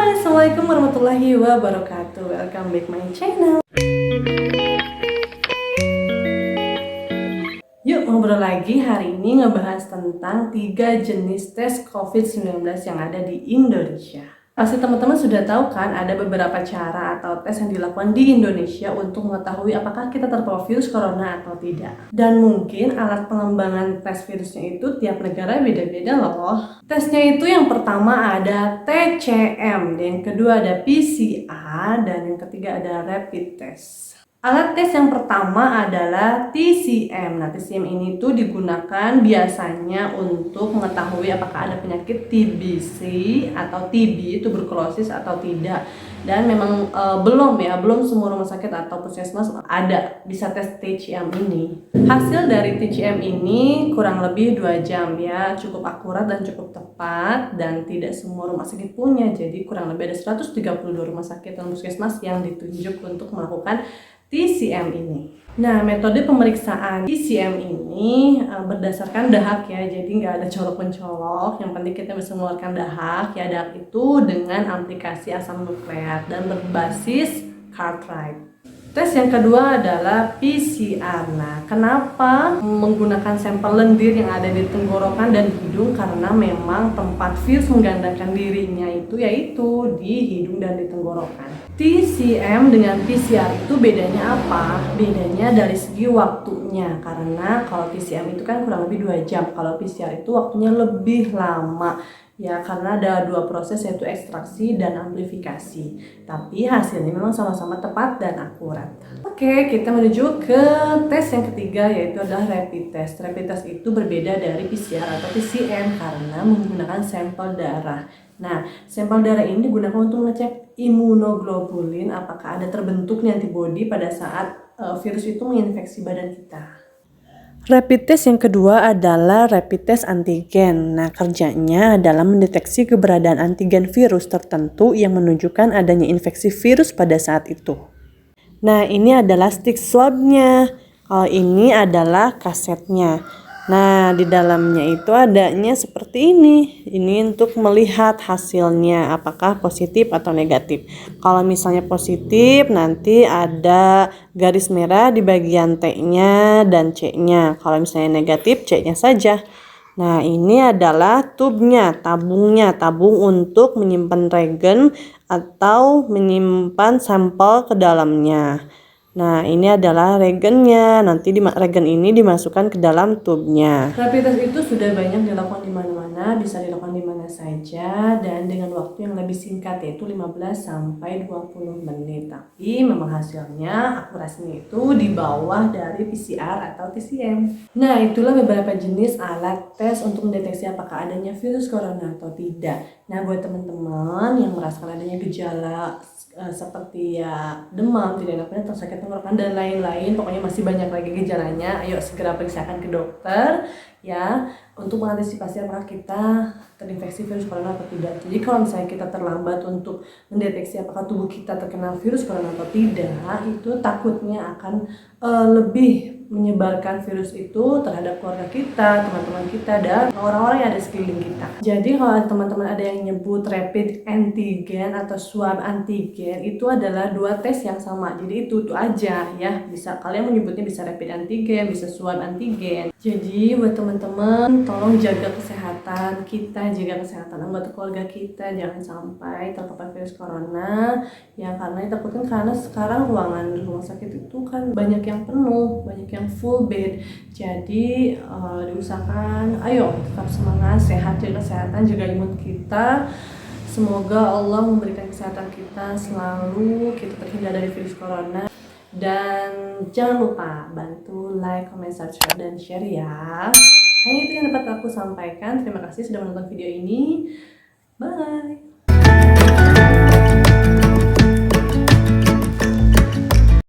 Assalamualaikum warahmatullahi wabarakatuh. Welcome back my channel. Yuk ngobrol lagi, hari ini ngebahas tentang 3 jenis tes COVID-19 yang ada di Indonesia. Pasti teman-teman sudah tahu kan, ada beberapa cara atau tes yang dilakukan di Indonesia untuk mengetahui apakah kita terpapar virus corona atau tidak. Dan mungkin alat pengembangan tes virusnya itu tiap negara beda-beda loh. Tesnya itu yang pertama ada TCM, yang kedua ada PCR, dan yang ketiga ada rapid test. Alat tes yang pertama adalah TCM. Nah, TCM ini tuh digunakan biasanya untuk mengetahui apakah ada penyakit TBC atau TB, tuberkulosis atau tidak. Dan memang belum semua rumah sakit atau puskesmas ada bisa tes TCM ini. Hasil dari TCM ini kurang lebih 2 jam ya, cukup akurat dan cukup tepat, dan tidak semua rumah sakit punya. Jadi kurang lebih ada 132 rumah sakit dan puskesmas yang ditunjuk untuk melakukan TCM ini. Nah, metode pemeriksaan TCM ini berdasarkan dahak ya, jadi nggak ada colok-mencolok. Yang penting kita bisa mengeluarkan dahak ya. Dahak itu dengan aplikasi asam nukleat dan berbasis cartridge. Tes yang kedua adalah PCR. Nah, kenapa menggunakan sampel lendir yang ada di tenggorokan dan hidung? Karena memang tempat virus menggandakan dirinya itu yaitu di hidung dan di tenggorokan. TCM dengan PCR itu bedanya apa? Bedanya dari segi waktunya. Karena kalau TCM itu kan kurang lebih 2 jam. Kalau PCR itu waktunya lebih lama. Ya, karena ada 2 proses, yaitu ekstraksi dan amplifikasi. Tapi hasilnya memang sama-sama tepat dan akurat. Oke, kita menuju ke tes yang ketiga, yaitu adalah rapid test. Rapid test itu berbeda dari PCR atau TCM karena menggunakan sampel darah. Nah, sampel darah ini digunakan untuk mengecek imunoglobulin, apakah ada terbentuknya antibodi pada saat virus itu menginfeksi badan kita. Rapid test yang kedua adalah rapid test antigen. Nah, kerjanya adalah mendeteksi keberadaan antigen virus tertentu yang menunjukkan adanya infeksi virus pada saat itu. Nah, ini adalah stick swabnya. Kalau ini adalah kasetnya. Nah, di dalamnya itu adanya seperti ini. Ini untuk melihat hasilnya apakah positif atau negatif. Kalau misalnya positif, nanti ada garis merah di bagian T-nya dan C-nya. Kalau misalnya negatif, C-nya saja. Nah, ini adalah tubnya, tabung untuk menyimpan regen atau menyimpan sampel ke dalamnya. Nah, ini adalah regennya. Nanti regen ini dimasukkan ke dalam tubnya. Rapid test itu sudah banyak dilakukan di mana-mana, bisa dilakukan di mana saja dan dengan waktu yang lebih singkat, yaitu 15 sampai 20 menit. Tapi memang hasilnya akurasinya itu di bawah dari PCR atau TCM. Nah, itulah beberapa jenis alat tes untuk mendeteksi apakah adanya virus corona atau tidak. Nah, buat teman-teman yang merasakan adanya gejala seperti ya demam, tidak enak badan, sakit tenggorokan dan lain-lain, pokoknya masih banyak lagi gejalanya, ayo segera periksakan ke dokter ya, untuk mengantisipasi apakah kita terinfeksi virus corona atau tidak. Jadi kalau misalnya kita terlambat untuk mendeteksi apakah tubuh kita terkena virus corona atau tidak, itu takutnya akan lebih menyebarkan virus itu terhadap keluarga kita, teman-teman kita, dan orang-orang yang ada di sekeliling kita. Jadi kalau teman-teman ada yang nyebut rapid antigen atau swab antigen, itu adalah 2 tes yang sama. Jadi itu aja ya, bisa kalian menyebutnya bisa rapid antigen, bisa swab antigen. Jadi buat teman-teman, tolong jaga kesehatan kita, jaga kesehatan anggota keluarga kita, jangan sampai terpapar virus corona ya, karena takutkan karena sekarang ruangan rumah sakit itu kan banyak yang penuh, banyak yang full bed. Jadi diusahakan ayo tetap semangat, sehat, jaga kesehatan, jaga imun kita. Semoga Allah memberikan kesehatan kita selalu, kita terhindar dari virus corona. Dan jangan lupa bantu like, comment, subscribe, dan share ya. Hanya itu yang dapat aku sampaikan. Terima kasih sudah menonton video ini. Bye.